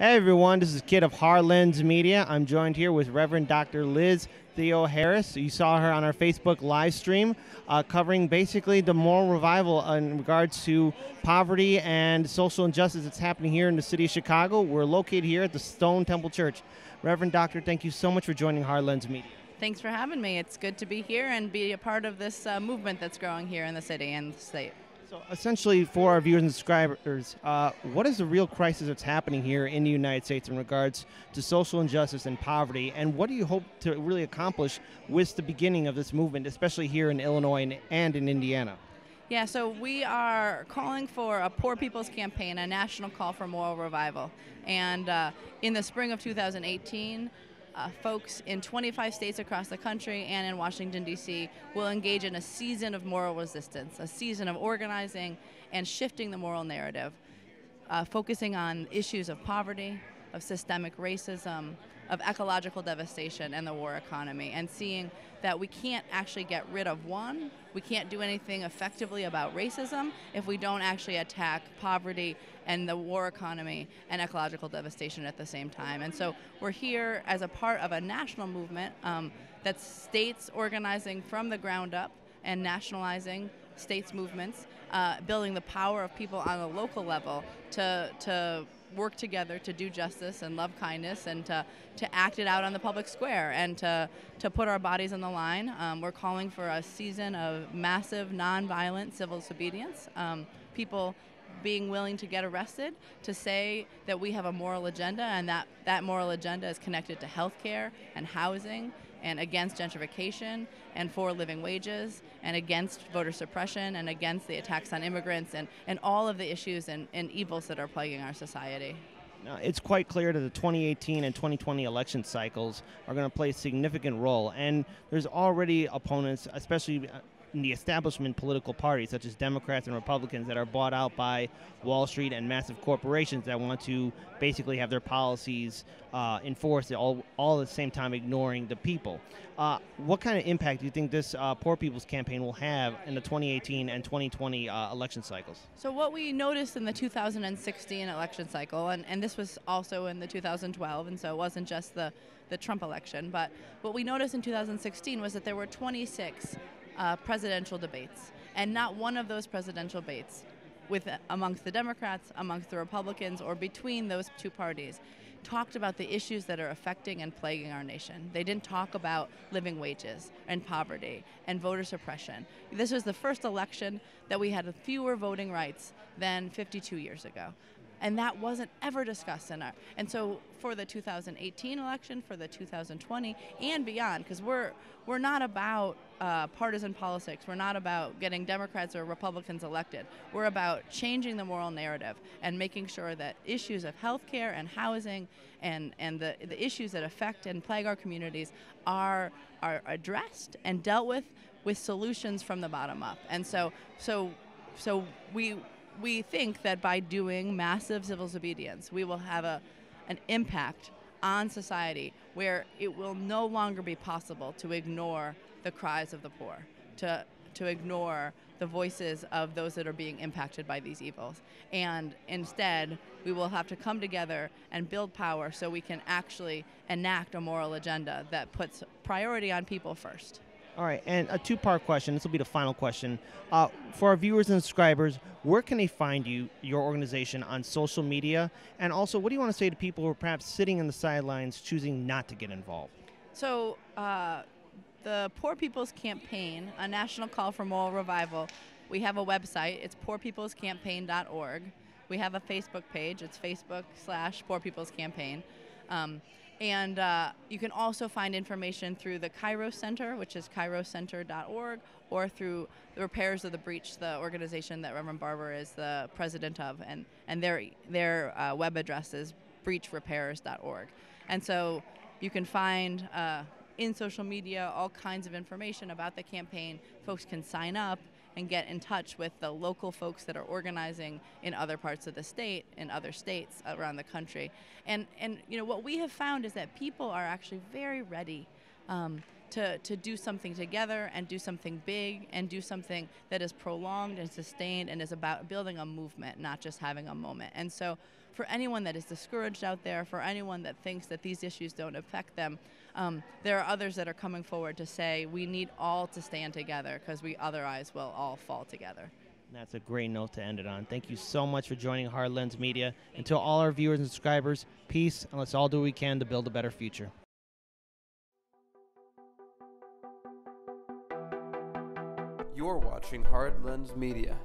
Hey everyone, this is Kid of Hardlensmedia. I'm joined here with Reverend Dr. Liz Theoharris. You saw her on our Facebook live stream covering basically the moral revival in regards to poverty and social injustice that's happening here in the city of Chicago. We're located here at the Stone Temple Church. Reverend Doctor, thank you so much for joining Hardlensmedia. Thanks for having me. It's good to be here and be a part of this movement that's growing here in the city and the state. So essentially, for our viewers and subscribers, what is the real crisis that's happening here in the United States in regards to social injustice and poverty, and what do you hope to really accomplish with the beginning of this movement, especially here in Illinois and in Indiana? Yeah, so we are calling for a Poor People's Campaign, a national call for moral revival. And in the spring of 2018, folks in 25 states across the country and in Washington, D.C. will engage in a season of moral resistance, a season of organizing and shifting the moral narrative, focusing on issues of poverty, of systemic racism, of ecological devastation and the war economy, and seeing that we can't actually get rid of one, we can't do anything effectively about racism if we don't actually attack poverty and the war economy and ecological devastation at the same time. And so we're here as a part of a national movement that's states organizing from the ground up and nationalizing states' movements, building the power of people on a local level to work together to do justice and love kindness and to act it out on the public square and to put our bodies on the line. We're calling for a season of massive nonviolent civil disobedience, people being willing to get arrested to say that we have a moral agenda, and that moral agenda is connected to healthcare and housing and against gentrification and for living wages and against voter suppression and against the attacks on immigrants and all of the issues and evils that are plaguing our society. Now, it's quite clear that the 2018 and 2020 election cycles are going to play a significant role, and there's already opponents, especially in the establishment political parties such as Democrats and Republicans, that are bought out by Wall Street and massive corporations that want to basically have their policies enforced all at the same time ignoring the people. What kind of impact do you think this Poor People's Campaign will have in the 2018 and 2020 election cycles? So what we noticed in the 2016 election cycle, and this was also in the 2012, and so it wasn't just the Trump election, but what we noticed in 2016 was that there were 26 presidential debates, and not one of those presidential debates amongst the Democrats, amongst the Republicans, or between those two parties talked about the issues that are affecting and plaguing our nation. They didn't talk about living wages and poverty and voter suppression. This was the first election that we had fewer voting rights than 52 years ago. And that wasn't ever discussed in our. And so for the 2018 election, for the 2020 and beyond, because we're not about partisan politics. We're not about getting Democrats or Republicans elected. We're about changing the moral narrative and making sure that issues of healthcare and housing and the issues that affect and plague our communities are addressed and dealt with solutions from the bottom up. And so we think that by doing massive civil disobedience, we will have an impact on society where it will no longer be possible to ignore the cries of the poor, to ignore the voices of those that are being impacted by these evils. And instead, we will have to come together and build power so we can actually enact a moral agenda that puts priority on people first. All right, and a two-part question. This will be the final question. For our viewers and subscribers, where can they find you, your organization, on social media? And also, what do you want to say to people who are perhaps sitting in the sidelines choosing not to get involved? So the Poor People's Campaign, a national call for moral revival, we have a website. It's poorpeoplescampaign.org. We have a Facebook page. It's Facebook/Poor People's Campaign. And you can also find information through the Kiaros Center, which is kairoscenter.org, or through the Repairers of the Breach, the organization that Reverend Barber is the president of, and their web address is breachrepairers.org. And so you can find in social media all kinds of information about the campaign. Folks can sign up and get in touch with the local folks that are organizing in other parts of the state, in other states around the country. And you know, what we have found is that people are actually very ready to do something together and do something big and do something that is prolonged and sustained and is about building a movement, not just having a moment. And so for anyone that is discouraged out there, for anyone that thinks that these issues don't affect them, there are others that are coming forward to say we need all to stand together because we otherwise will all fall together. That's a great note to end it on. Thank you so much for joining Hard Lens Media. And to all our viewers and subscribers, peace, and let's all do what we can to build a better future. You're watching Hard Lens Media.